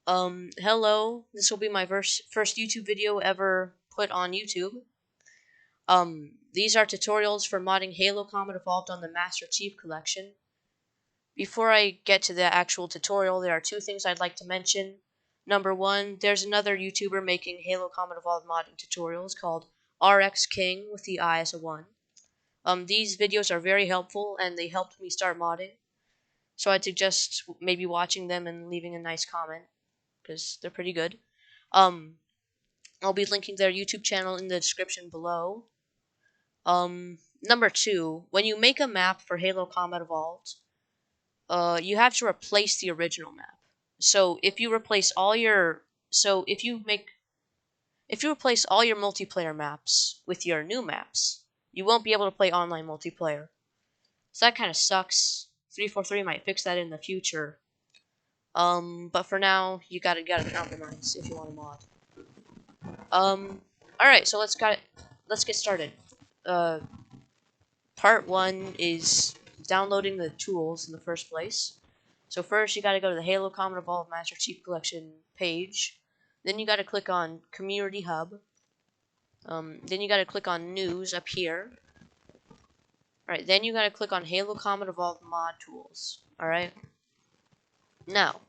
Hello. This will be my first YouTube video ever put on YouTube. These are tutorials for modding Halo Combat Evolved on the Master Chief Collection. Before I get to the actual tutorial, there are two things I'd like to mention. Number one, there's another YouTuber making Halo Combat Evolved modding tutorials called RX King with the I as a 1. These videos are very helpful and they helped me start modding. So I'd suggest maybe watching them and leaving a nice comment, because they're pretty good. I'll be linking their YouTube channel in the description below. Number two, when you make a map for Halo Combat Evolved, you have to replace the original map. So if you replace all your multiplayer maps with your new maps, you won't be able to play online multiplayer. So that kind of sucks. 343 might fix that in the future. But for now, you gotta compromise if you want to mod. Alright, so let's get started. Part 1 is downloading the tools in the first place. So first, you gotta go to the Halo Combat Evolved Master Chief Collection page. Then you gotta click on Community Hub. Then you gotta click on News up here. Alright, then you gotta click on Halo Combat Evolved Mod Tools. Alright? Now,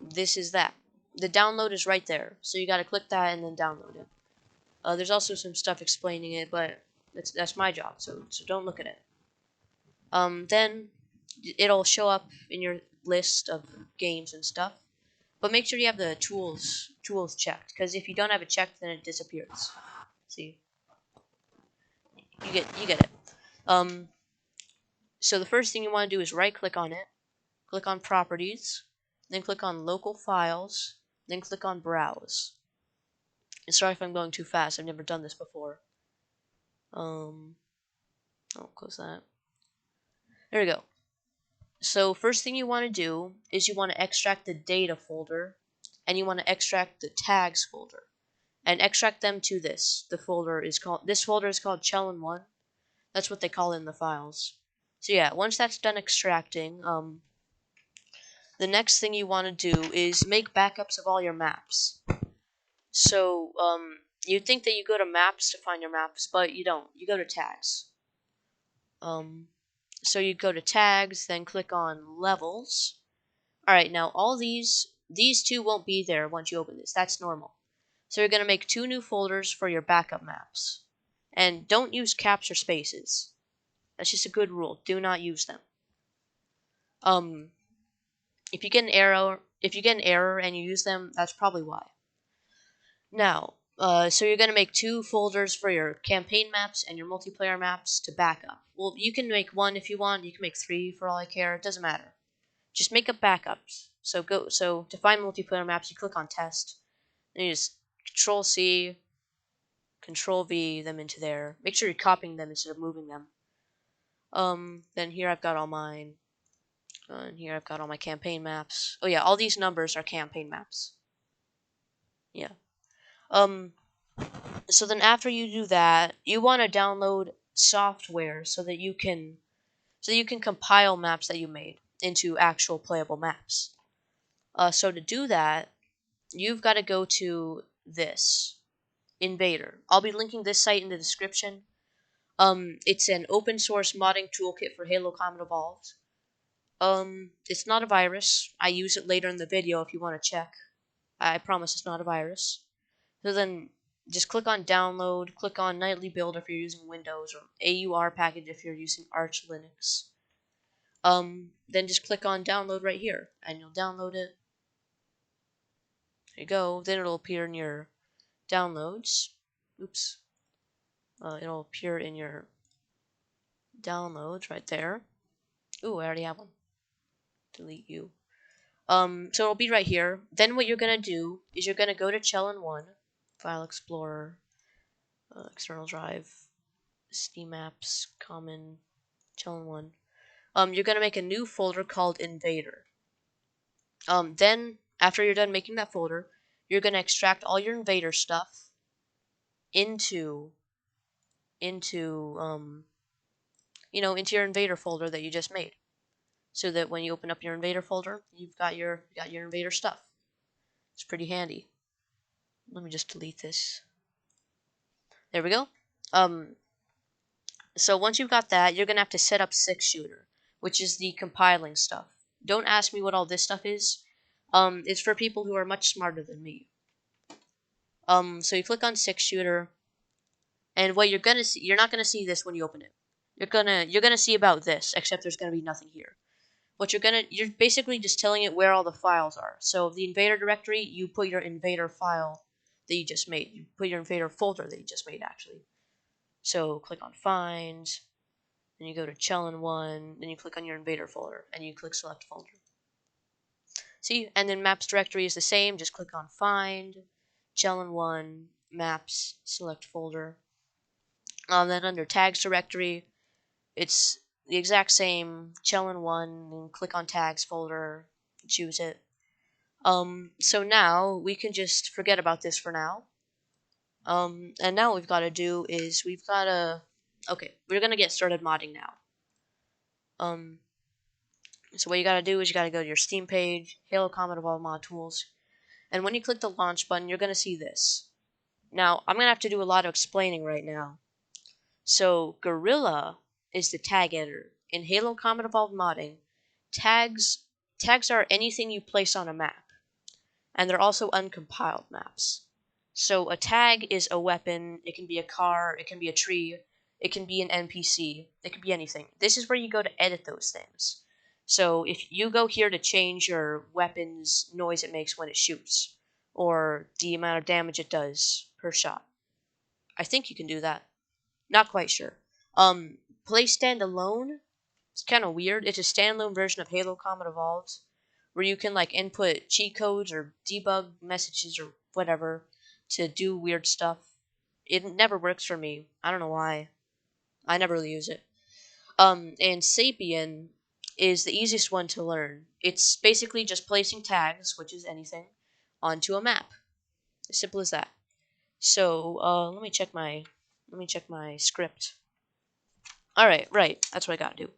this is that. The download is right there, so you gotta click that and then download it. There's also some stuff explaining it, but that's my job, so don't look at it. Then it'll show up in your list of games and stuff, but make sure you have the tools checked, because if you don't have it checked, then it disappears. See, you get it. So the first thing you want to do is right click on it, click on Properties, then click on Local Files, then click on Browse. And sorry if I'm going too fast, I've never done this before. I'll close that. There we go. So first thing you want to do is you want to extract the data folder, and you want to extract the tags folder, and extract them to this. This folder is called Chelon1. That's what they call it in the files. So yeah, once that's done extracting, the next thing you want to do is make backups of all your maps. So you'd think that you go to maps to find your maps, but you don't. You go to tags. So you go to tags, then click on levels. Alright, now all these two won't be there once you open this. That's normal. So you're going to make 2 new folders for your backup maps. And don't use caps or spaces. That's just a good rule. Do not use them. If you get an error and you use them, that's probably why. Now, so you're going to make 2 folders for your campaign maps and your multiplayer maps to backup. Well, you can make 1 if you want. You can make 3 for all I care. It doesn't matter. Just make up backups. So to find multiplayer maps, you click on Test. Then you just Control-C, Control-V them into there. Make sure you're copying them instead of moving them. Then here I've got all mine. And here I've got all my campaign maps. Oh yeah, all these numbers are campaign maps. Yeah. So then after you do that, you want to download software so that you can compile maps that you made into actual playable maps. So to do that, you've got to go to this Invader. I'll be linking this site in the description. It's an open source modding toolkit for Halo Combat Evolved. It's not a virus. I use it later in the video if you want to check. I promise it's not a virus. So then just click on download, click on nightly build if you're using Windows, or AUR package if you're using Arch Linux. Then just click on download right here, and you'll download it. There you go. Then it'll appear in your downloads. Oops. It'll appear in your downloads right there. Ooh, I already have one. Delete you. So it'll be right here. Then what you're gonna do is you're gonna go to Chelon1, File Explorer, External Drive, Steam Apps, Common, Chelon1. You're gonna make a new folder called Invader. Then after you're done making that folder, you're gonna extract all your Invader stuff into your Invader folder that you just made. so that when you open up your invader folder, you've got your invader stuff. It's pretty handy. Let me just delete this. There we go. So once you've got that, you're gonna have to set up 6-shooter, which is the compiling stuff. Don't ask me what all this stuff is. It's for people who are much smarter than me. So you click on 6-shooter, and what you're gonna see, you're not gonna see this when you open it. You're gonna see about this, except there's gonna be nothing here. You're basically just telling it where all the files are. So the invader directory, you put your invader file that you just made. You put your invader folder that you just made, actually. So click on find, then you go to Chelon1, then you click on your invader folder, and you click select folder. See, and then maps directory is the same. Just click on find, Chelon1, maps, select folder. Then under tags directory, it's the exact same. Chelon1, then click on tags folder, choose it. So now we can just forget about this for now. And now what we've got to do is okay, we're gonna get started modding now. So what you gotta do is you gotta go to your Steam page, Halo Combat Evolved Mod Tools, and when you click the launch button, you're gonna see this. Now, I'm gonna have to do a lot of explaining right now. So, Guerilla is the tag editor. In Halo Combat Evolved modding, tags are anything you place on a map, and they're also uncompiled maps. So a tag is a weapon, it can be a car, it can be a tree, it can be an NPC, it can be anything. This is where you go to edit those things. So if you go here to change your weapon's noise it makes when it shoots, or the amount of damage it does per shot. I think you can do that. Not quite sure. Play standalone. It's kind of weird. It's a standalone version of Halo Combat Evolved, where you can like input cheat codes or debug messages or whatever to do weird stuff. It never works for me. I don't know why. I never really use it. And Sapien is the easiest one to learn. It's basically just placing tags, which is anything, onto a map. As simple as that. So let me check my script. All right, that's what I gotta do.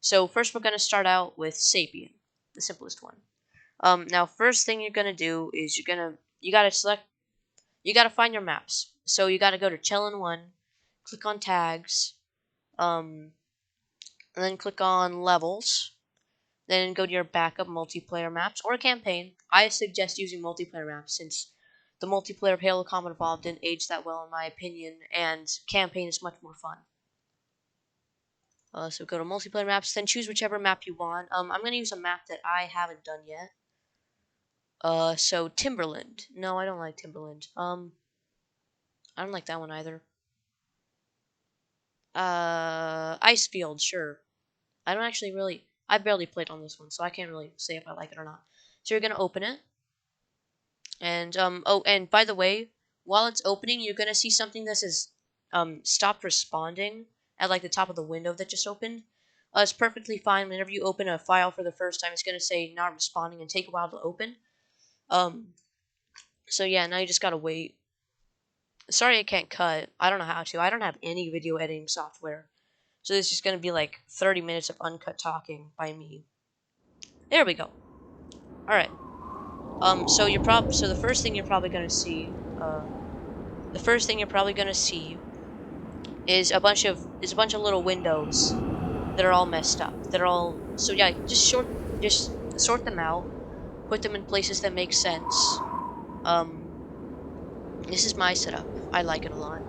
So first we're gonna start out with Sapien, the simplest one. Now first thing you're gonna do is you gotta find your maps. So you gotta go to Chelon1, click on tags, and then click on levels. Then go to your backup multiplayer maps or campaign. I suggest using multiplayer maps since the multiplayer of Halo Combat Evolved didn't age that well in my opinion, and campaign is much more fun. So go to multiplayer maps, then choose whichever map you want. I'm gonna use a map that I haven't done yet. So Timberland. No, I don't like Timberland. I don't like that one either. Icefield, sure. I barely played on this one, so I can't really say if I like it or not. So you're gonna open it. And, oh, and by the way, while it's opening, you're gonna see something that says, stopped responding at, like, the top of the window that just opened. It's perfectly fine. Whenever you open a file for the first time, it's gonna say not responding and take a while to open. So yeah, now you just gotta wait. Sorry I can't cut. I don't know how to. I don't have any video editing software. So this is just gonna be like 30 minutes of uncut talking by me. There we go. Alright. So the first thing you're probably gonna see, is a bunch of little windows that are all messed up. So yeah, just sort them out, put them in places that make sense. This is my setup. I like it a lot.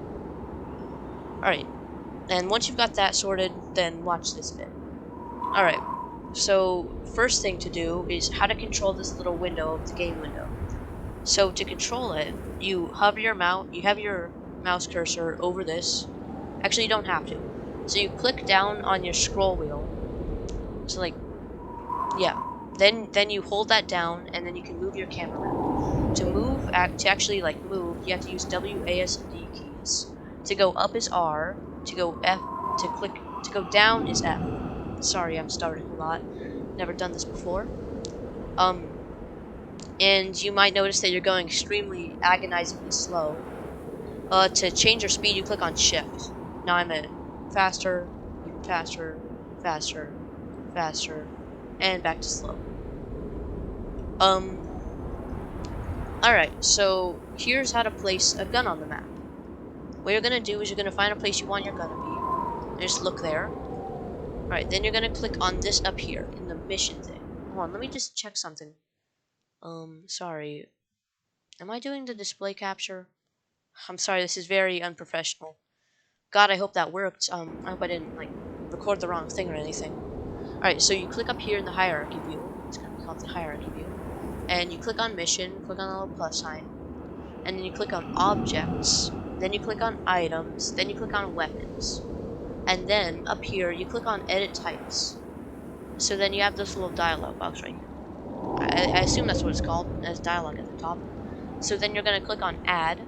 Alright. And once you've got that sorted, then watch this bit. Alright. So, first thing to do is how to control this little window, the game window. So, to control it, you have your mouse cursor over this. Actually, you don't have to. So, you click down on your scroll wheel. So, like, yeah. Then you hold that down, and then you can move your camera around. To actually move, you have to use W, A, S, and D keys. To go up is R. To go F. To go down is F. Sorry, I'm stuttering a lot. Never done this before. And you might notice that you're going extremely agonizingly slow. To change your speed, you click on Shift. Now I'm at faster, even faster, faster, faster, and back to slow. Alright, so here's how to place a gun on the map. What you're gonna do is you're gonna find a place you want your gun to be. And just look there. Alright, then you're gonna click on this up here in the mission thing. Hold on, let me just check something. Sorry. Am I doing the display capture? I'm sorry, this is very unprofessional. God, I hope that worked. I hope I didn't, like, record the wrong thing or anything. Alright, so you click up here in the hierarchy view. It's gonna be called the hierarchy view. And you click on mission, click on the little plus sign. And then you click on objects. Then you click on items. Then you click on weapons. And then up here, you click on edit types. So then you have this little dialog box right here. I assume that's what it's called, as dialog at the top. So then you're gonna click on add.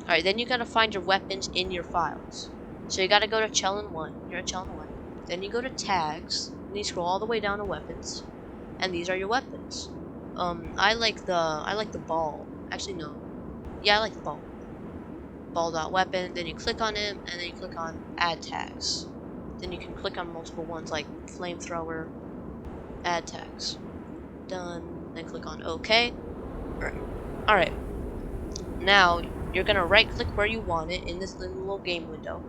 Alright, then you gotta find your weapons in your files. So you gotta go to Chelon 1. You're at Chelon 1. Then you go to tags. And you scroll all the way down to weapons. And these are your weapons. I like the ball. Actually, no. Yeah, I like the ball. Ball.weapon, then you click on it, and then you click on add tags. Then you can click on multiple ones like flamethrower, add tags. Done. Then click on OK. Alright. Now, you're gonna right click where you want it in this little game window.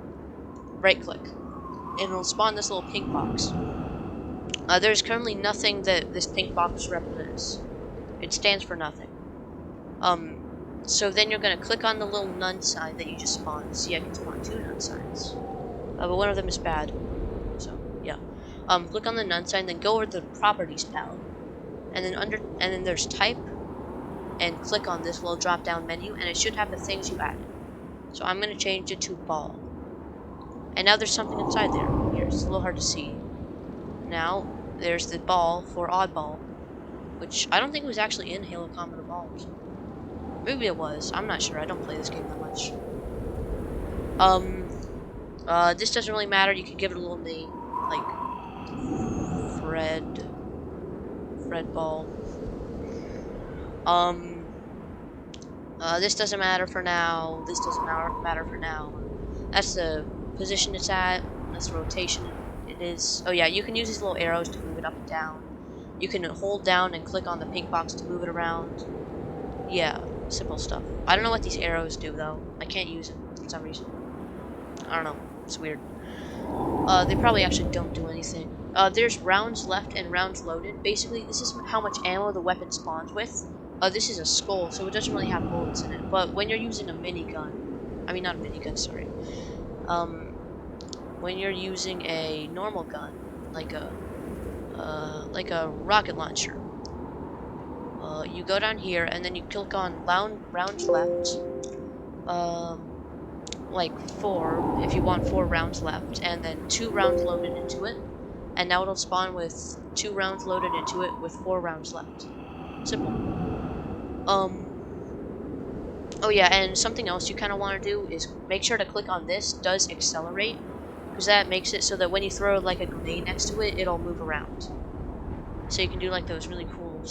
Right click. And it'll spawn this little pink box. There's currently nothing that this pink box represents. It stands for nothing. So then you're gonna click on the little none sign that you just spawned. See, I can spawn 2 none signs. But one of them is bad. So, yeah. Click on the none sign, then go over to the properties palette. And then there's type. And click on this little drop down menu, and it should have the things you added. So I'm gonna change it to ball. And now there's something inside there. Here, it's a little hard to see. Now, there's the ball for oddball. Which I don't think it was actually in Halo Combat Evolved. Maybe it was. I'm not sure. I don't play this game that much. This doesn't really matter. You can give it a little name, like Fred Ball. This doesn't matter for now. This doesn't matter for now. That's the position it's at. That's the rotation it is. Oh yeah, you can use these little arrows to move it up and down. You can hold down and click on the pink box to move it around. Yeah, simple stuff. I don't know what these arrows do though. I can't use them for some reason. I don't know. It's weird. They probably actually don't do anything. There's rounds left and rounds loaded. Basically, this is how much ammo the weapon spawns with. This is a skull, so it doesn't really have bullets in it. But when you're using a minigun, I mean not a minigun, sorry. When you're using a normal gun, like a rocket launcher, you go down here and then you click on rounds left. Like 4 if you want 4 rounds left, and then 2 rounds loaded into it, and now it'll spawn with 2 rounds loaded into it with 4 rounds left. Simple. Oh yeah, and something else you kind of want to do is make sure to click on this does accelerate, because that makes it so that when you throw like a grenade next to it, it'll move around. So you can do like those really cool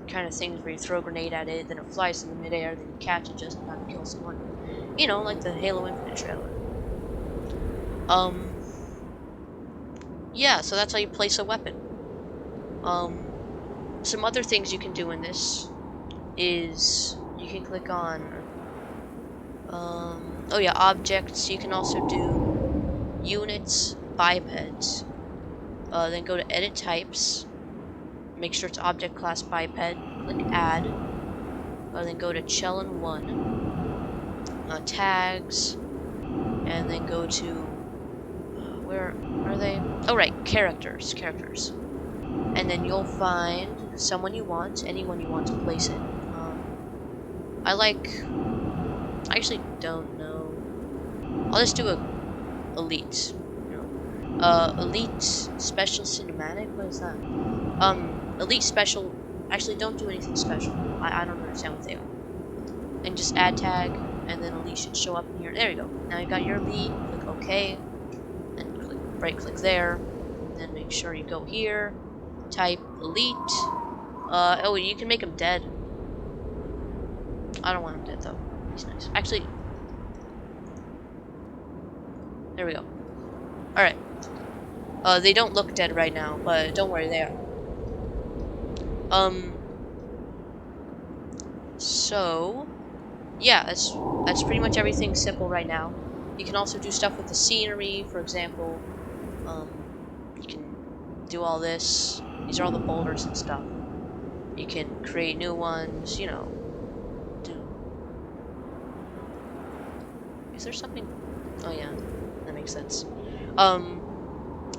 kind of things where you throw a grenade at it, then it flies in the midair, then you catch it just in time to kill someone. You know, like the Halo Infinite trailer. Yeah, so that's how you place a weapon. Some other things you can do in this is you can click on, oh yeah, objects. You can also do units, bipeds. Then go to edit types. Make sure it's object class biped. Click add. Then go to Chelon 1. Tags. And then go to, where are they? Oh right, characters. And then you'll find someone you want, anyone you want to place it. I actually don't know. I'll just do a elite. Elite special cinematic. What is that? Elite special. Actually, don't do anything special. I don't understand what they are. And just add tag, and then elite should show up in here. There you go. Now you got your elite. Click OK, and right click there. And then make sure you go here. Type elite. Oh, you can make him dead. I don't want him dead though. He's nice. Actually, there we go. Alright. They don't look dead right now, but don't worry, they are. So yeah, that's pretty much everything simple right now. You can also do stuff with the scenery, for example. You can do all this. These are all the boulders and stuff. You can create new ones, you know. Do Is there something? Oh yeah, that makes sense. Um,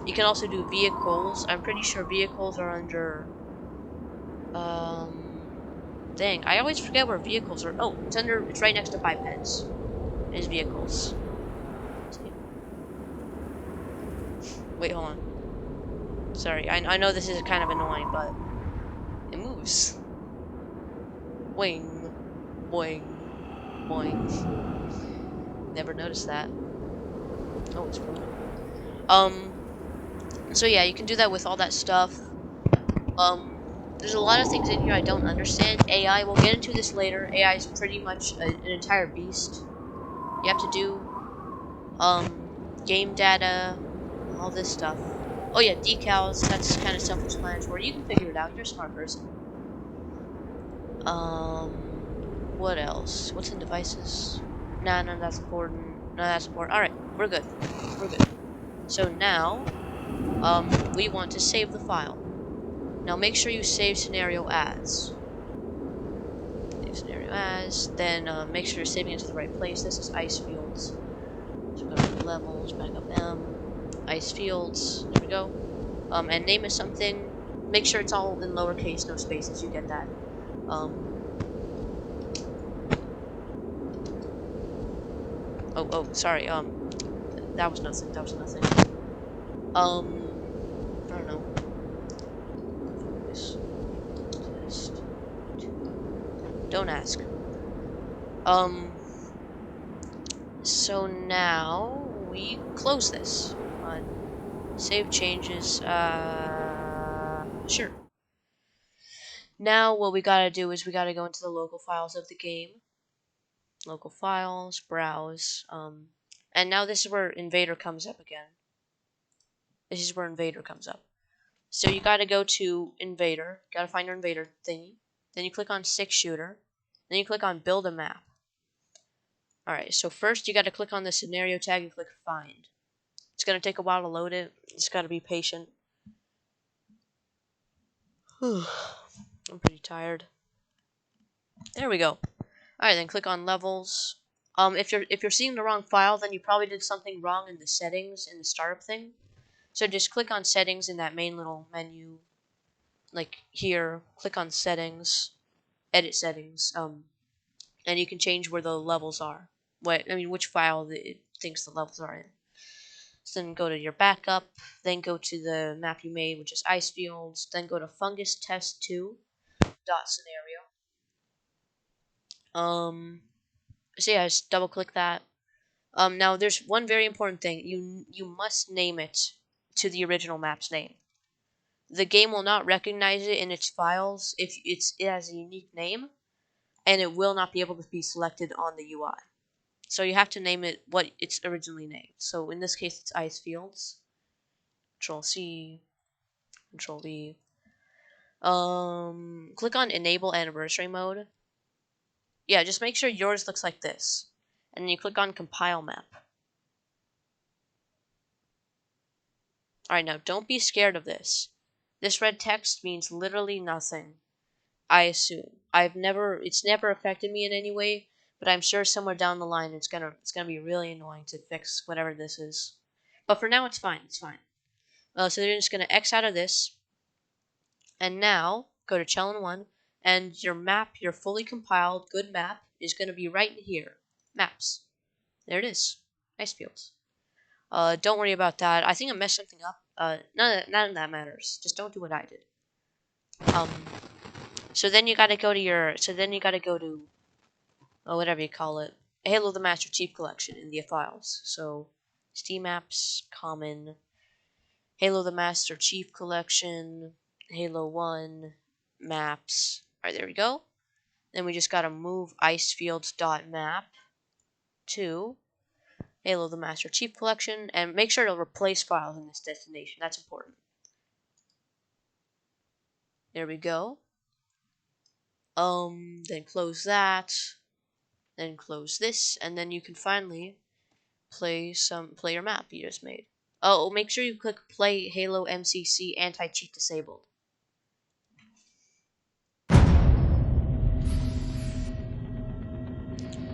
you can also do vehicles. I'm pretty sure vehicles are under. Dang, I always forget where vehicles are. Oh, it's under. It's right next to bipeds. It is vehicles. Wait, hold on. Sorry, I know this is kind of annoying, but it moves. Boing, boing, boing. Never noticed that. Oh, it's moving. So yeah, you can do that with all that stuff. There's a lot of things in here I don't understand. AI, we'll get into this later. AI is pretty much an entire beast. You have to do, game data, all this stuff. Oh yeah, decals, that's kind of self-explanatory. You can figure it out. You're a smart person. What else? What's in devices? Nah, none of that's important. None of that's important. Alright, we're good. We're good. So now, we want to save the file. Now make sure you save scenario as. Save scenario as. Then make sure you're saving it to the right place. This is ice fields. So go to levels, back up M, ice fields. There we go. And name it something. Make sure it's all in lowercase, no spaces. You get that. Oh, sorry. That was nothing. That was nothing. I don't know. Focus. Test. Don't ask. So now we close this. Save changes. Sure. Now what we gotta do is we gotta go into the local files of the game. Local files, browse. And now this is where invader comes up again. This is where invader comes up. So you gotta go to invader. Gotta find your invader thingy. Then you click on 6-shooter. Then you click on build a map. Alright, so first you gotta click on the scenario tag and click find. It's gonna take a while to load it. Just gotta be patient. I'm pretty tired. There we go. Alright, then click on levels. If you're seeing the wrong file, then you probably did something wrong in the settings in the startup thing. So just click on settings in that main little menu, like here. Click on settings, edit settings, and you can change where the levels are. Which file it thinks the levels are in. So then go to your backup, then go to the map you made, which is ice fields. Then go to fungus test 2 dot scenario. So yeah, just double click that. Now there's one very important thing. You must name it to the original map's name. The game will not recognize it in its files if it has a unique name, and it will not be able to be selected on the UI. So you have to name it what it's originally named. So in this case, it's ice fields. Control C, Control V. Click on enable anniversary mode. Yeah, just make sure yours looks like this, and then you click on compile map. Alright, now don't be scared of this. This red text means literally nothing, I assume. It's never affected me in any way, but I'm sure somewhere down the line it's gonna be really annoying to fix whatever this is. But for now it's fine, it's fine. So they're just gonna X out of this, and now go to Challenge 1, and your map, your fully compiled good map, is gonna be right here. Maps. There it is. Ice fields. Don't worry about that. I think I messed something up. None of that matters. Just don't do what I did. So then you gotta go to whatever you call it, Halo the Master Chief Collection in the files. So Steam apps, common, Halo the Master Chief Collection, Halo 1, maps. Alright, there we go. Then we just gotta move icefields.map to Halo the Master Chief Collection, and make sure to replace files in this destination. That's important. There we go. Then close that. Then close this, and then you can finally play your map you just made. Oh, make sure you click Play Halo MCC Anti-Cheat Disabled.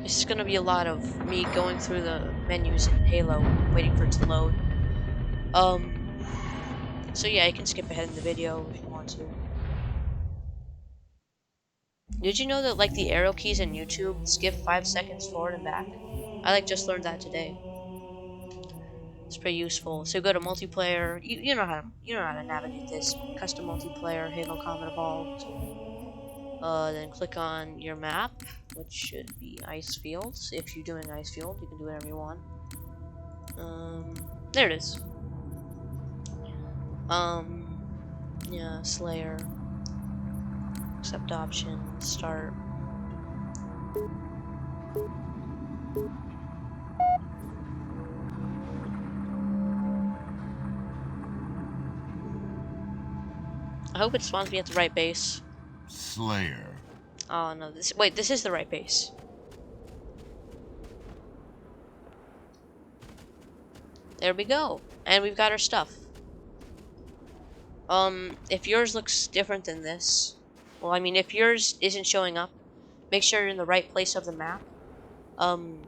This is gonna be a lot of me going through the menus in Halo, waiting for it to load. So yeah, you can skip ahead in the video if you want to. Did you know that like the arrow keys in YouTube skip 5 seconds forward and back? I just learned that today. It's pretty useful. So go to multiplayer. You know how to navigate this. Custom multiplayer, Halo Combat Evolved. Then click on your map, which should be Ice Fields. If you're doing Ice Field, you can do whatever you want. There it is. Yeah, Slayer. Accept option. Start. I hope it spawns me at the right base. Slayer. Oh no, this is the right base. There we go. And we've got our stuff. If yours looks different than this, well, I mean, if yours isn't showing up, make sure you're in the right place of the map. And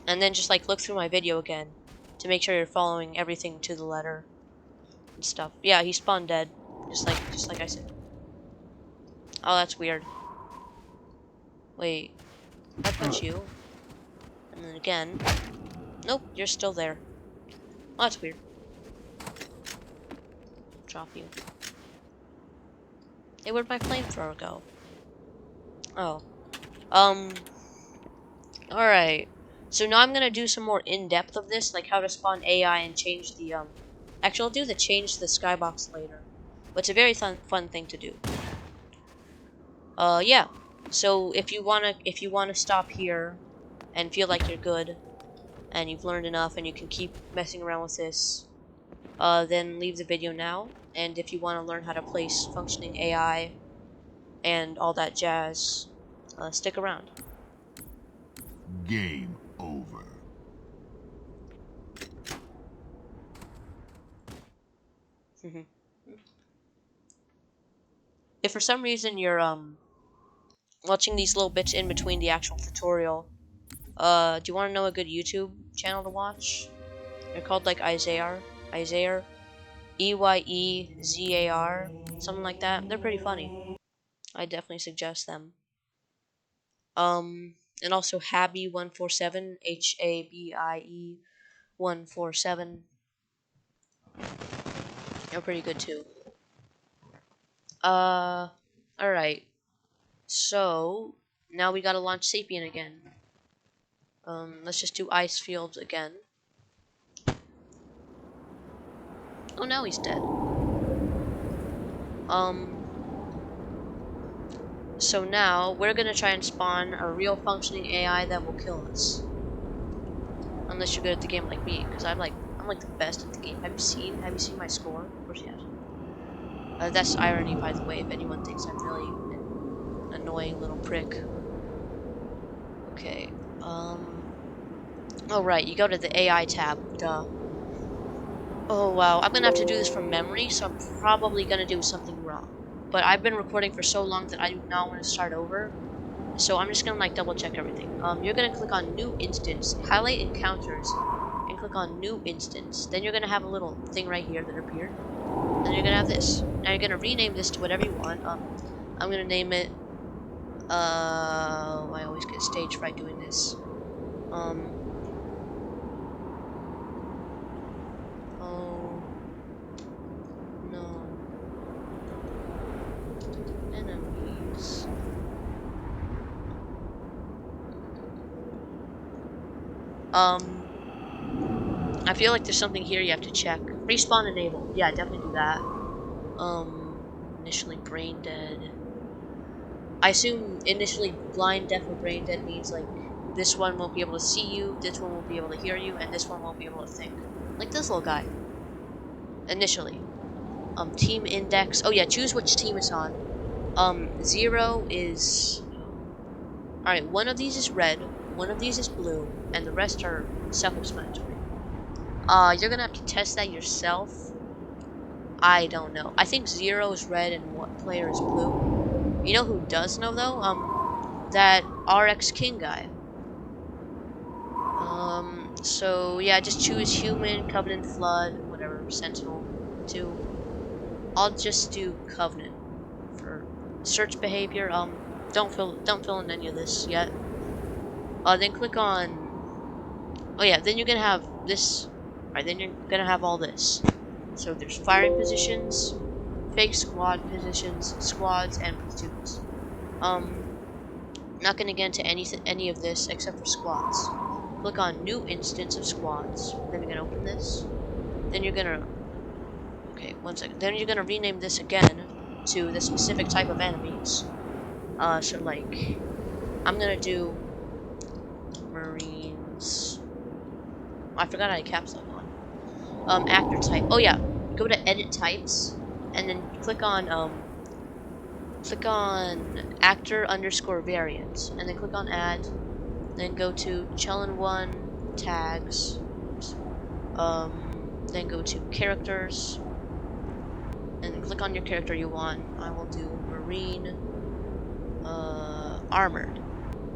then just like look through my video again to make sure you're following everything to the letter and stuff. Yeah, he spawned dead, just like I said. Oh, that's weird. Wait, I put you, and then again. Nope, you're still there. Oh, that's weird. Drop you. Hey, where'd my flamethrower go? Oh. Alright. So now I'm gonna do some more in-depth of this, like how to spawn AI and change the, Actually, I'll do the change the skybox later. But it's a very fun thing to do. Yeah. So if you wanna stop here and feel like you're good, and you've learned enough and you can keep messing around with this, then leave the video now. And if you want to learn how to place functioning AI and all that jazz, stick around. Game over. If for some reason you're watching these little bits in between the actual tutorial, do you want to know a good YouTube channel to watch? They're called like Eyezar, Eyezar, something like that. They're pretty funny. I definitely suggest them. And also Habie147, HABIE 147. They're pretty good too. Alright. So now we gotta launch Sapien again. Let's just do Ice Fields again. Oh, now he's dead. So now we're gonna try and spawn a real functioning AI that will kill us. Unless you're good at the game like me, because I'm like the best at the game. Have you seen my score? Of course you have. That's irony, by the way, if anyone thinks I'm really an annoying little prick. Okay. Oh right, you go to the AI tab. Duh. Oh wow, I'm gonna have to do this from memory, so I'm probably gonna do something wrong. But I've been recording for so long that I do not want to start over. So I'm just gonna like double check everything. You're gonna click on New Instance, highlight Encounters, and click on New Instance. Then you're gonna have a little thing right here that appeared. Then you're gonna have this. Now you're gonna rename this to whatever you want. I'm gonna name it. I always get stage fright doing this. Oh no. Enemies. I feel like there's something here you have to check. Respawn enabled. Yeah, definitely do that. Initially brain dead. I assume initially blind, deaf, or brain dead means like this one won't be able to see you, this one won't be able to hear you, and this one won't be able to think. Like this little guy. Initially. Team index. Oh yeah, choose which team it's on. 0 is... Alright, one of these is red, one of these is blue, and the rest are self-explanatory. You're gonna have to test that yourself. I don't know. I think 0 is red and what player is blue. You know who does know though? That RX King guy. So yeah, just choose human, covenant, flood, whatever, sentinel, 2. I'll just do covenant for search behavior. Don't fill in any of this yet. Then click on. Oh yeah, then you're gonna have this. Alright, then you're gonna have all this. So there's firing positions, fake squad positions, squads, and platoons. Not gonna get into any of this except for squads. Click on new instance of squads. Then you're gonna open this. Then you're gonna. Okay, one second. Then you're gonna rename this again to the specific type of enemies. So like, I'm gonna do Marines. I forgot I caps lock on. Actor type. Oh yeah, go to edit types, and then click on actor underscore variant, and then click on add. Then go to Challenge 1 tags. Then go to characters, and then click on your character you want. I will do Marine armored.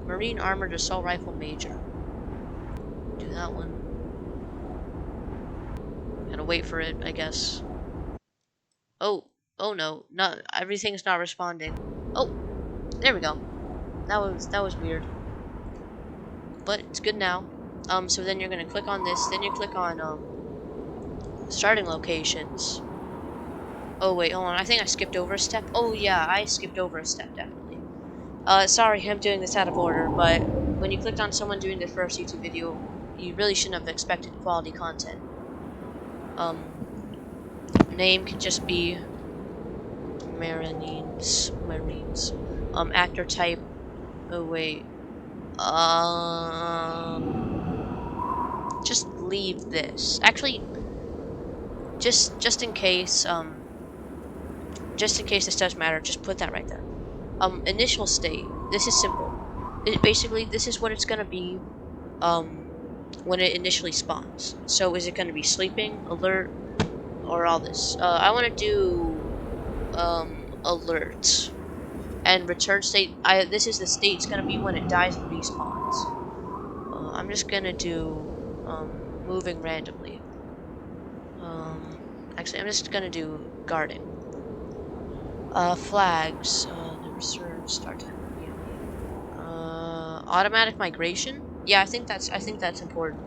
Marine armored assault rifle major. Do that one. Gotta wait for it, I guess. Oh no, not everything's not responding. Oh, there we go. That was weird, but it's good now. So then you're gonna click on this. Then you click on starting locations. Oh wait, hold on. I think I skipped over a step. Oh yeah, I skipped over a step definitely. Sorry, I'm doing this out of order, but when you clicked on someone doing their first YouTube video, you really shouldn't have expected quality content. Name can just be Marines. Actor type. Oh wait. Just leave this. Actually, just in case this does matter, just put that right there. Initial state. This is simple. Basically, this is what it's gonna be. When it initially spawns. So is it gonna be sleeping, alert, or all this? I want to do alert. And return state, this is the state it's gonna be when it dies and respawns. I'm just gonna do moving randomly. Actually, I'm just gonna do guarding. Flags. The reserve start time. Automatic migration. Yeah, I think that's important.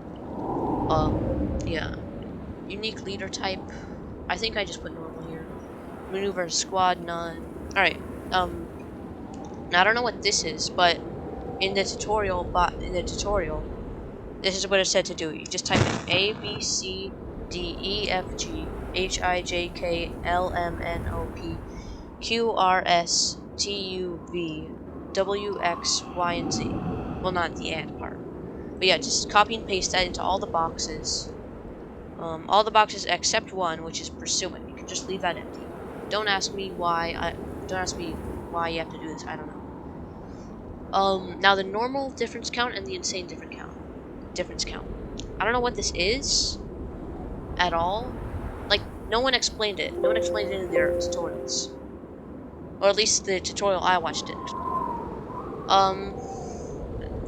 Yeah. Unique leader type. I think I just put normal here. Maneuver squad none. All right. Now I don't know what this is, but in the tutorial, this is what it said to do. You just type in A B C D E F G H I J K L M N O P Q R S T U V W X Y and Z. Well, not the and part, but yeah, just copy and paste that into all the boxes. All the boxes except one, which is pursuing. You can just leave that empty. Don't ask me why. Don't ask me why you have to do this. I don't know. Now the normal difference count and the insane difference count. I don't know what this is at all. Like, no one explained it. No one explained it in their tutorials, or at least the tutorial I watched didn't.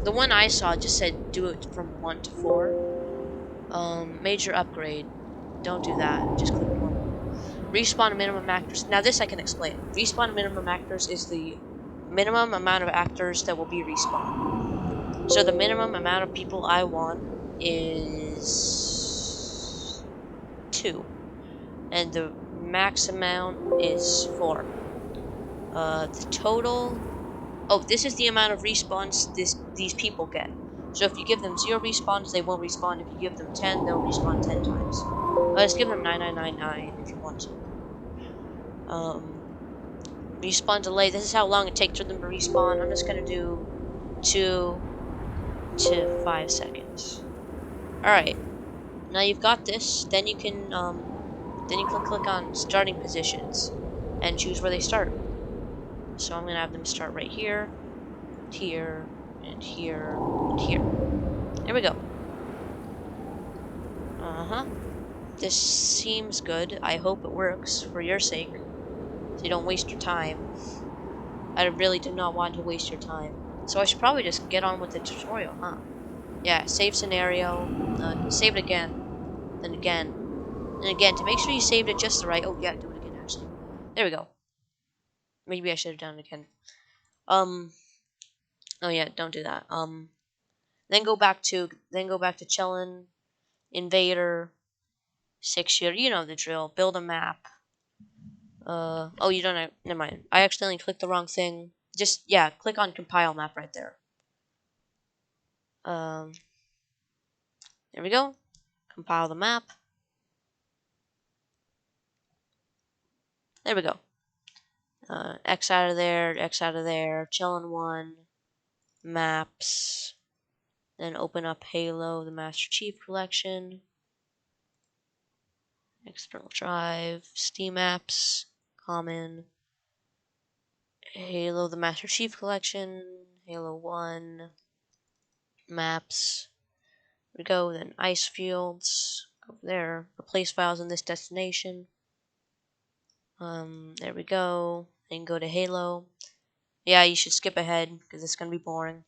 The one I saw just said do it from 1 to 4. Major upgrade. Don't do that. Just click normal. Respawn minimum actors. Now this I can explain. Respawn minimum actors is the minimum amount of actors that will be respawned. So the minimum amount of people I want is 2. And the max amount is 4. The total... Oh, this is the amount of respawns these people get. So if you give them 0 respawns, they won't respawn. If you give them 10, they'll respawn 10 times. Let's give them 9999 if you want to. Respawn delay. This is how long it takes for them to respawn. I'm just gonna do 2. to 5 seconds. Alright, now you've got this, then you can click on starting positions and choose where they start. So I'm gonna have them start right here, here, and here, and here. There we go. This seems good. I hope it works for your sake, so you don't waste your time. I really do not want to waste your time. So I should probably just get on with the tutorial, huh? Yeah, save scenario, save it again, then again, and again, to make sure you saved it just the right. Oh yeah, do it again actually. There we go. Maybe I should have done it again. Oh yeah, don't do that. Then go back to chillin', invader, 6-year. You know the drill. Build a map. Oh, you don't have, never mind. I accidentally clicked the wrong thing. Just, yeah, click on compile map right there. There we go. Compile the map. There we go. X out of there, X out of there. Chillin' 1. Maps. Then open up Halo, the Master Chief Collection. External drive. Steam apps. Common. Halo, the Master Chief Collection. Halo 1. Maps. There we go. Then ice fields. Over there. Replace files in this destination. There we go. Then go to Halo. Yeah, you should skip ahead because it's gonna be boring.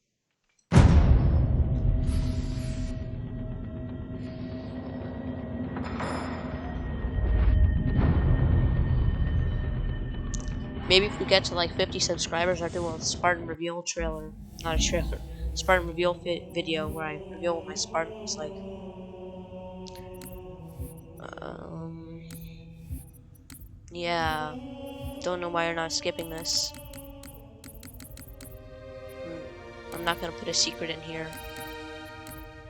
Maybe if we get to like 50 subscribers, I'll do a Spartan reveal trailer. Not a trailer. Spartan reveal video where I reveal what my Spartan looks like. Yeah. Don't know why you're not skipping this. I'm not gonna put a secret in here.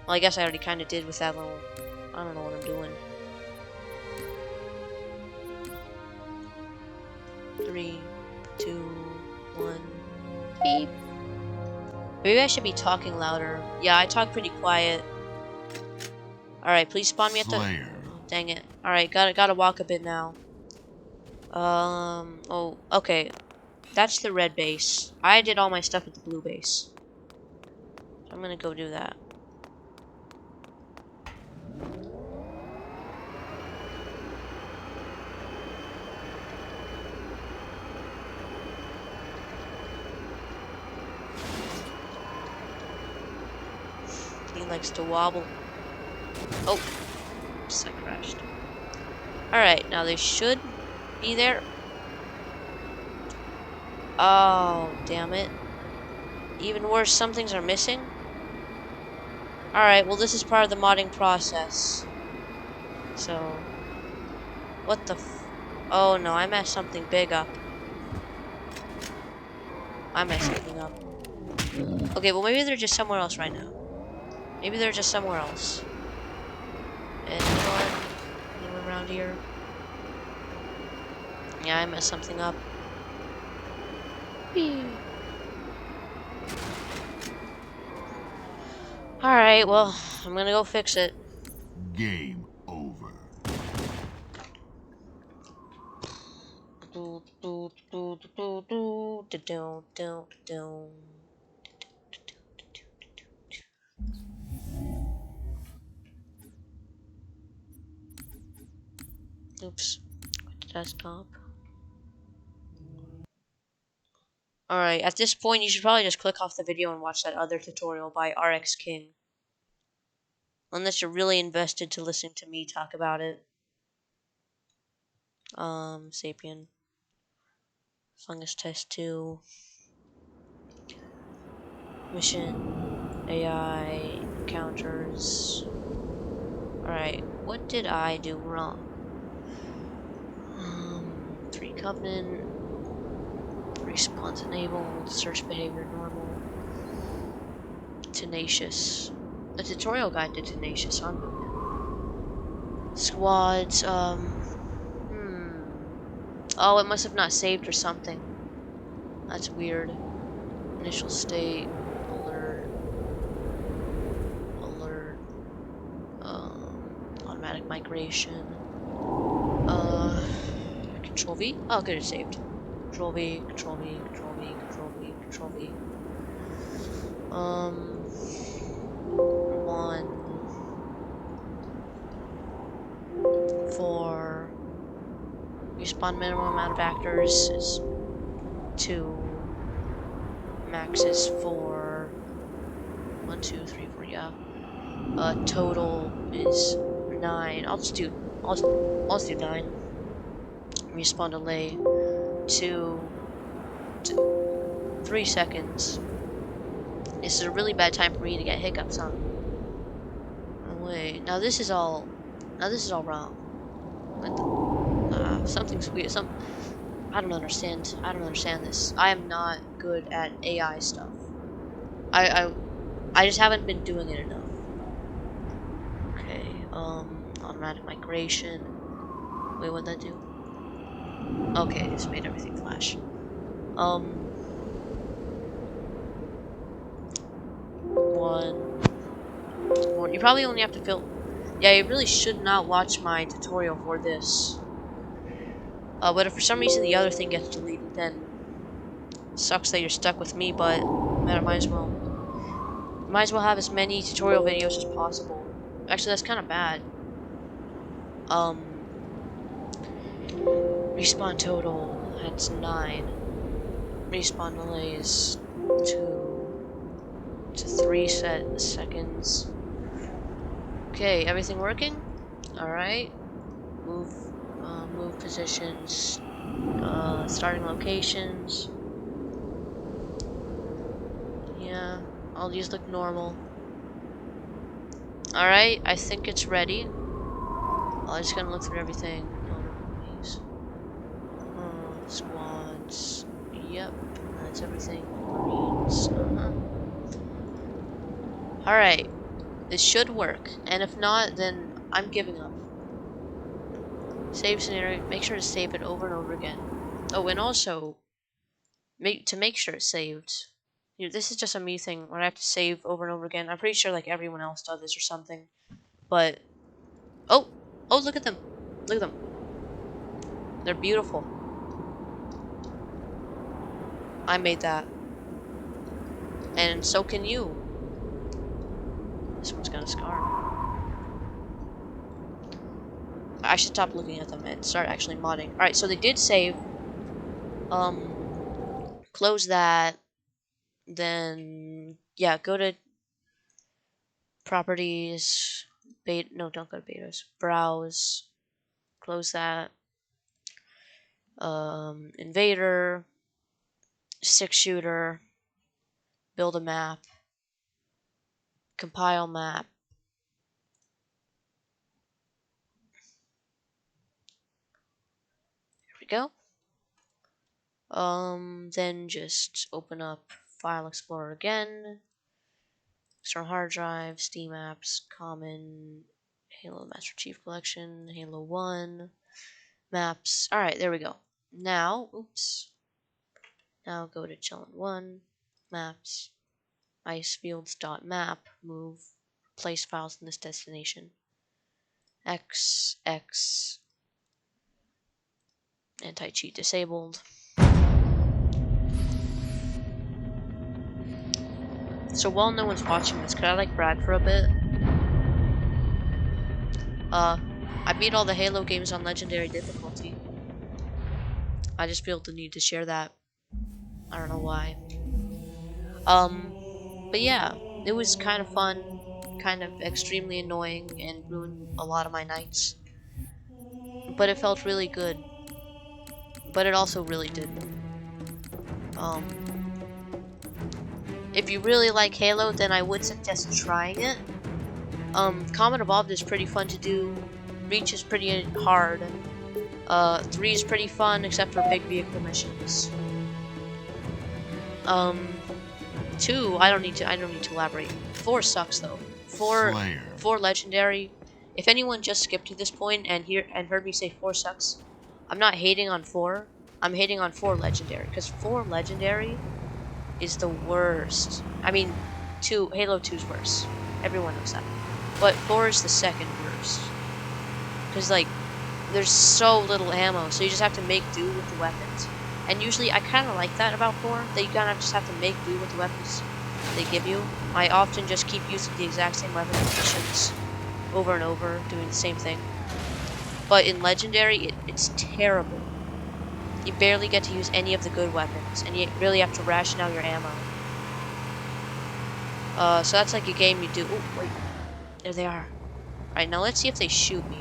Well, I guess I already kind of did with that little. I don't know what I'm doing. 3, 2, 1. Beep. Maybe I should be talking louder. Yeah, I talk pretty quiet. Alright, please spawn me at the... Oh, dang it. Alright, gotta walk a bit now. Oh, okay. That's the red base. I did all my stuff at the blue base. So I'm gonna go do that. He likes to wobble. Oh. Oops, I crashed. Alright, now they should be there. Oh, damn it. Even worse, some things are missing. Alright, well this is part of the modding process. So... What the f... Oh no, I messed something big up. I messed something up. Okay, well maybe they're just somewhere else right now. Maybe they're just somewhere else. Anyone? Anyone around here? Yeah, I messed something up. Alright, well, I'm gonna go fix it. Game over. Oops. Desktop. Alright, at this point you should probably just click off the video and watch that other tutorial by RX King. Unless you're really invested to listen to me talk about it. Sapien. Fungus Test 2. Mission. AI. Encounters. Alright, what did I do wrong? 3 Covenant. Respawns enabled. Search behavior normal. Tenacious. A tutorial guide to Tenacious, huh? Squads, Oh, it must have not saved or something. That's weird. Initial state. Alert. migration. Control V. Oh, good, it's saved. Control V, Control V, Control V, Control V, Control V. 1, 4. Respawn minimum amount of actors is 2. Max is 4. 1, 2, 3, 4. Yeah. Total is 9. I'll just do 9. Respawn delay 2 to 3 seconds. This is a really bad time for me to get hiccups, huh? Oh, wait. Now this is all wrong. Something's weird. I don't understand. I don't understand this. I am not good at AI stuff. I just haven't been doing it enough. Okay. Automatic migration. Wait, what'd that do? Okay, this made everything flash. One more. You probably only have to fill. Yeah, you really should not watch my tutorial for this. But if for some reason the other thing gets deleted, then sucks that you're stuck with me. But man, might as well have as many tutorial videos as possible. Actually, that's kind of bad. Respawn total, that's 9. Respawn delay is 2 to 3 seconds. Okay, everything working? Alright. Move positions. Starting locations. Yeah, all these look normal. Alright, I think it's ready. I'm just gonna look through everything. Squads. Yep, that's everything. Marines. Alright, this should work. And if not, then I'm giving up. Save scenario. Make sure to save it over and over again. Oh, and also, to make sure it's saved. You know, this is just a me thing where I have to save over and over again. I'm pretty sure like everyone else does this or something. But oh, look at them. Look at them. They're beautiful. I made that. And so can you. This one's got a scar. I should stop looking at them and start actually modding. Alright, so they did save. Close that. Then, yeah, go to properties. No, don't go to betas. Browse. Close that. Invader. 6-shooter. Build a map. Compile map. Here we go. Then just open up File Explorer again. External hard drive, Steam apps, common, Halo Master Chief Collection, Halo 1, maps. Alright, there we go. Now, Now go to Chillin' 1, maps, icefields.map, move, place files in this destination. X, anti-cheat disabled. So while no one's watching this, could I like brag for a bit? I beat all the Halo games on Legendary difficulty. I just feel the need to share that. I don't know why. But yeah, it was kind of fun, kind of extremely annoying, and ruined a lot of my nights. But it felt really good. But it also really didn't. If you really like Halo, then I would suggest trying it. Common Evolved is pretty fun to do. Reach is pretty hard. 3 is pretty fun, except for big vehicle missions. 2, I don't need to elaborate. 4 sucks though. 4 legendary. If anyone just skipped to this point and heard me say 4 sucks, I'm not hating on 4. I'm hating on 4 legendary, because 4 legendary is the worst. I mean, Halo 2's worse. Everyone knows that. But 4 is the second worst. because like there's so little ammo, so you just have to make do with the weapons. And usually I kind of like that about 4, that you kind of just have to make do with the weapons they give you. I often just keep using the exact same weapon missions over and over, doing the same thing. But in Legendary, it's terrible. You barely get to use any of the good weapons, and you really have to ration out your ammo. So that's like a game you do. Oh, wait. There they are. Alright, now let's see if they shoot me.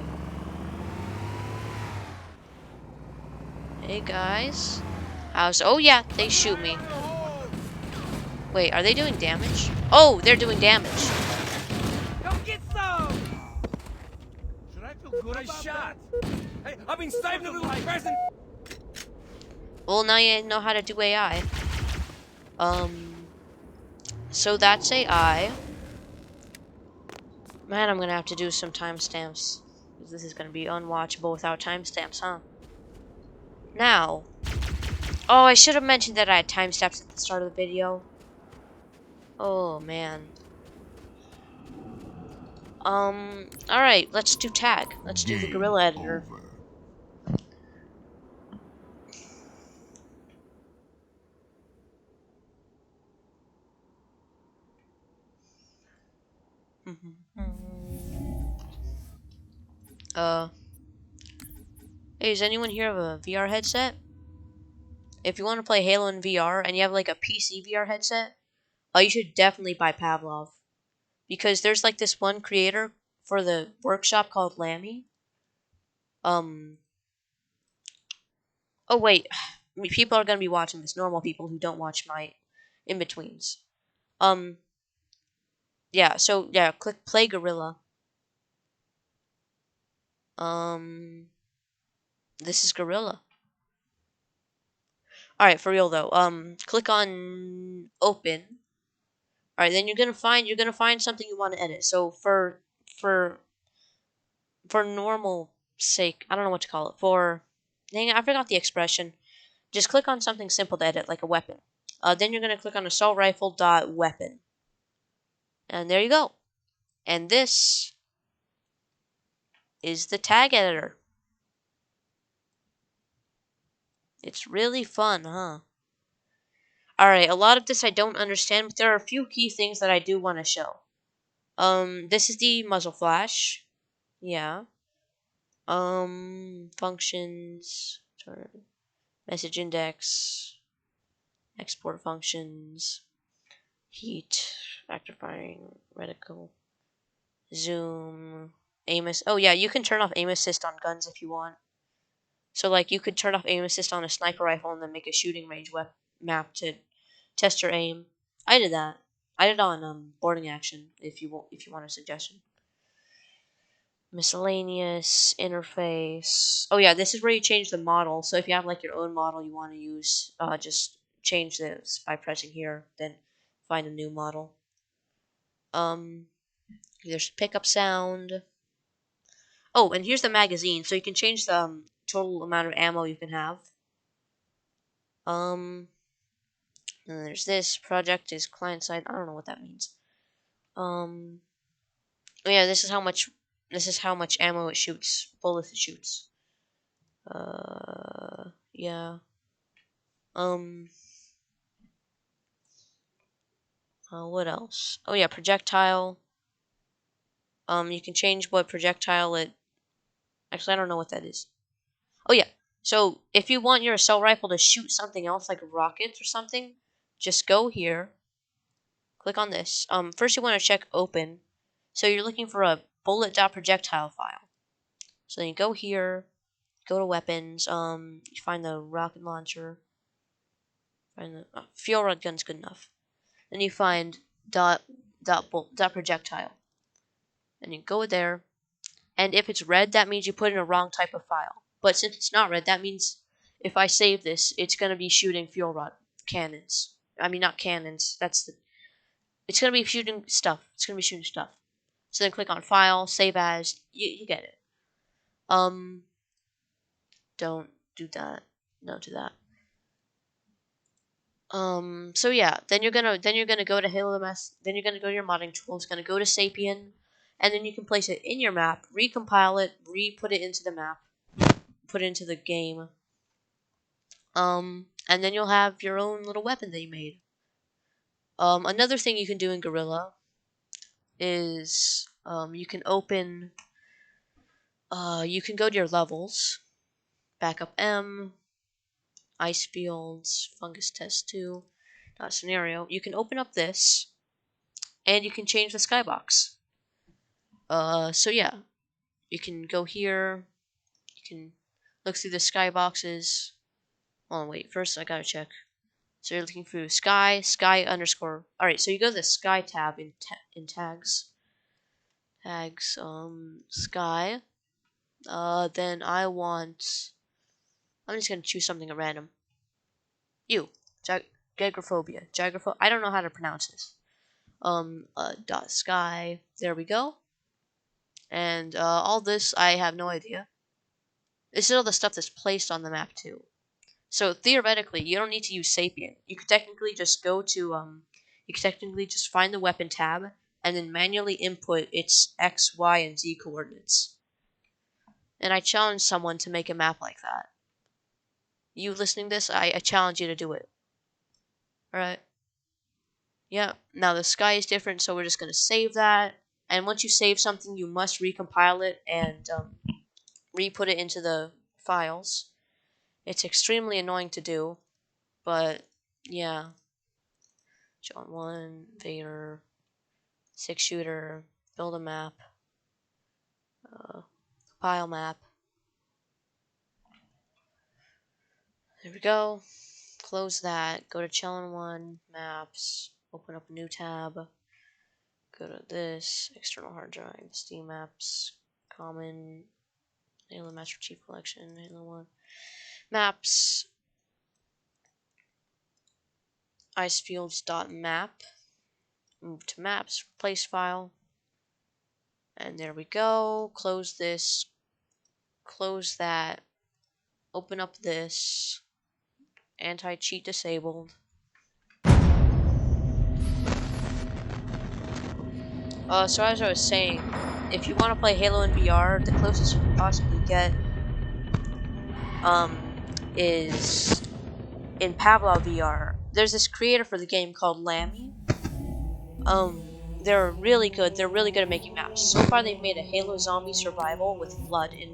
Hey, guys. Oh, yeah, they shoot me. Wait, are they doing damage? Oh, they're doing damage. Come get some! Should I feel good about shot? Hey, I've been saving a little present. Well, now you know how to do AI. So that's AI. Man, I'm gonna have to do some timestamps. This is gonna be unwatchable without timestamps, huh? Now. Oh, I should have mentioned that I had timestamps at the start of the video. Oh, man. Alright, let's do tag. Let's do the Game Guerilla editor. over. uh, hey, does anyone here have a VR headset? If you want to play Halo in VR and you have like a PC VR headset, you should definitely buy Pavlov. Because there's like this one creator for the workshop called Lammy. Oh wait, I mean, people are gonna be watching this. Normal people who don't watch my in betweens. Um, yeah. So yeah, click play Gorilla. This is Gorilla. All right, for real though. Click on open. All right, then you're gonna find something you want to edit. So for for normal sake, I don't know what to call it. Dang it, I forgot the expression. Just click on something simple to edit, like a weapon. Then you're gonna click on assault rifle dot weapon, and there you go. And this is the tag editor. It's really fun, huh? Alright, a lot of this I don't understand, but there are a few key things that I do want to show. This is the muzzle flash. Yeah. Functions. Message index. Export functions. Heat. Active firing. Reticle. Zoom. Aim assist. Oh yeah, you can turn off aim assist on guns if you want. So like you could turn off aim assist on a sniper rifle and then make a shooting range map to test your aim. I did that. I did it on boarding action. If you want a suggestion. Miscellaneous interface. Oh yeah, this is where you change the model. So if you have like your own model you want to use, just change this by pressing here. Then find a new model. There's pickup sound. Oh, and here's the magazine. So you can change the total amount of ammo you can have. And there's this project is client side. I don't know what that means. Oh yeah, this is how much ammo it shoots, bullets it shoots. Yeah. Um. What else? Oh yeah, projectile. You can change what projectile it. Actually, I don't know what that is. Oh yeah. So if you want your assault rifle to shoot something else like rockets or something, just go here. Click on this. First you want to check open. So you're looking for a bullet.projectile file. So then you go here, go to weapons. You find the rocket launcher. Find the fuel rod gun's good enough. Then you find dot projectile, and you go there. And if it's red, that means you put in a wrong type of file. But since it's not red, that means if I save this, it's gonna be shooting fuel rod cannons. I mean, not cannons. It's gonna be shooting stuff. It's gonna be shooting stuff. So then click on File, Save As. You get it. Don't do that. No to that. So yeah, then you're gonna go to Halo MS. Then you're gonna go to your modding tools. Gonna go to Sapien, and then you can place it in your map, recompile it, re-put it into the map, put it into the game. And then you'll have your own little weapon that you made. Another thing you can do in Guerilla is you can open. You can go to your levels, backup M, ice fields, fungus test 2, scenario. You can open up this, and you can change the skybox. So yeah, you can go here. You can look through the skyboxes. Hold on, wait. First, I gotta check. So you're looking through sky underscore. All right, so you go to the sky tab in tags. Sky. Then I'm just gonna choose something at random. Gegrophobia. I don't know how to pronounce this. Dot sky. There we go. And all this, I have no idea. This is all the stuff that's placed on the map too. So theoretically, you don't need to use Sapien. You could technically just go to you could technically just find the weapon tab and then manually input its X, Y, and Z coordinates. And I challenge someone to make a map like that. You listening to this, I challenge you to do it. Alright. Yeah, now the sky is different, so we're just going to save that. And once you save something, you must recompile it and re-put it into the files. It's extremely annoying to do, but yeah. John 1, Vader, 6-shooter, build a map, compile map. There we go. Close that. Go to Challenge 1, Maps, open up a new tab. Go to this, external hard drive, Steam Maps, Common, Halo Master Chief Collection, Halo 1, Maps, icefields.map, move to Maps, replace file, and there we go. Close this, close that, open up this, anti-cheat disabled. So as I was saying, if you want to play Halo in VR, the closest you can possibly get is in Pavlov VR. There's this creator for the game called Lammy. They're really good. They're really good at making maps. So far, they've made a Halo Zombie Survival with Flood in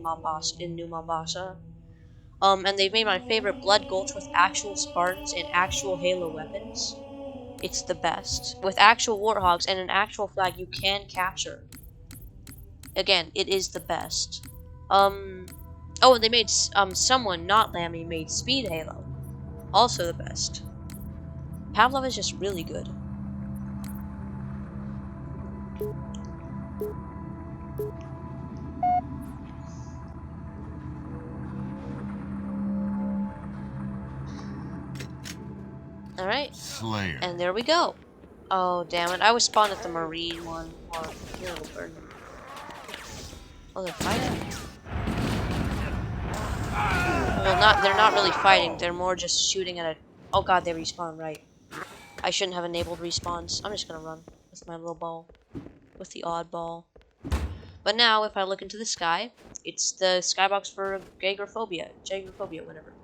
New Mombasa. And they've made my favorite, Blood Gulch, with actual Spartans and actual Halo weapons. It's the best. With actual warthogs and an actual flag you can capture. Again, it is the best. Oh, and they made, someone, not Lammy, made Speed Halo. Also the best. Pavlov is just really good. Alright. Slayer. And there we go. Oh, damn it. I was spawned at the Marine one. Or oh, they're fighting? Well, they're not really fighting. They're more just shooting at a... Oh god, they respawn, right. I shouldn't have enabled respawns. I'm just gonna run with my little ball. With the odd ball. But now, if I look into the sky, it's the skybox for Gegrophobia, whatever.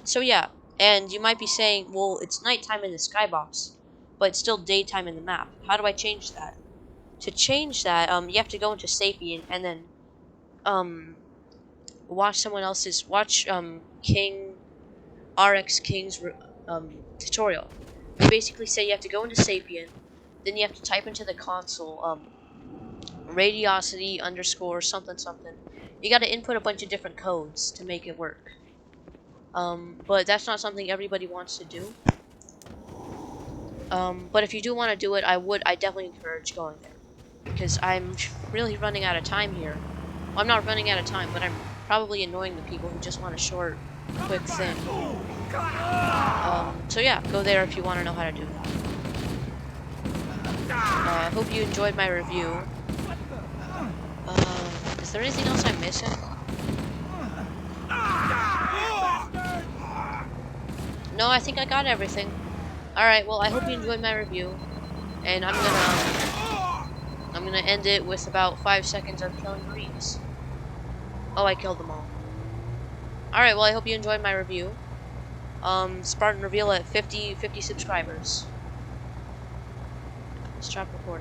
So yeah. And you might be saying, well, it's nighttime in the skybox, but it's still daytime in the map. How do I change that? To change that, you have to go into Sapien and then, watch King, RX King's, tutorial. They basically say you have to go into Sapien, then you have to type into the console, radiosity underscore something something. You gotta input a bunch of different codes to make it work. But that's not something everybody wants to do. But if you do want to do it, I definitely encourage going there. Because I'm really running out of time here. Well, I'm not running out of time, but I'm probably annoying the people who just want a short, quick thing. So yeah, go there if you want to know how to do that. I hope you enjoyed my review. Is there anything else I'm missing? No, I think I got everything. Alright, well, I hope you enjoyed my review. And I'm gonna... I'm gonna end it with about 5 seconds of killing Marines. Oh, I killed them all. Alright, well, I hope you enjoyed my review. Spartan reveal at 50 subscribers. Stop recording.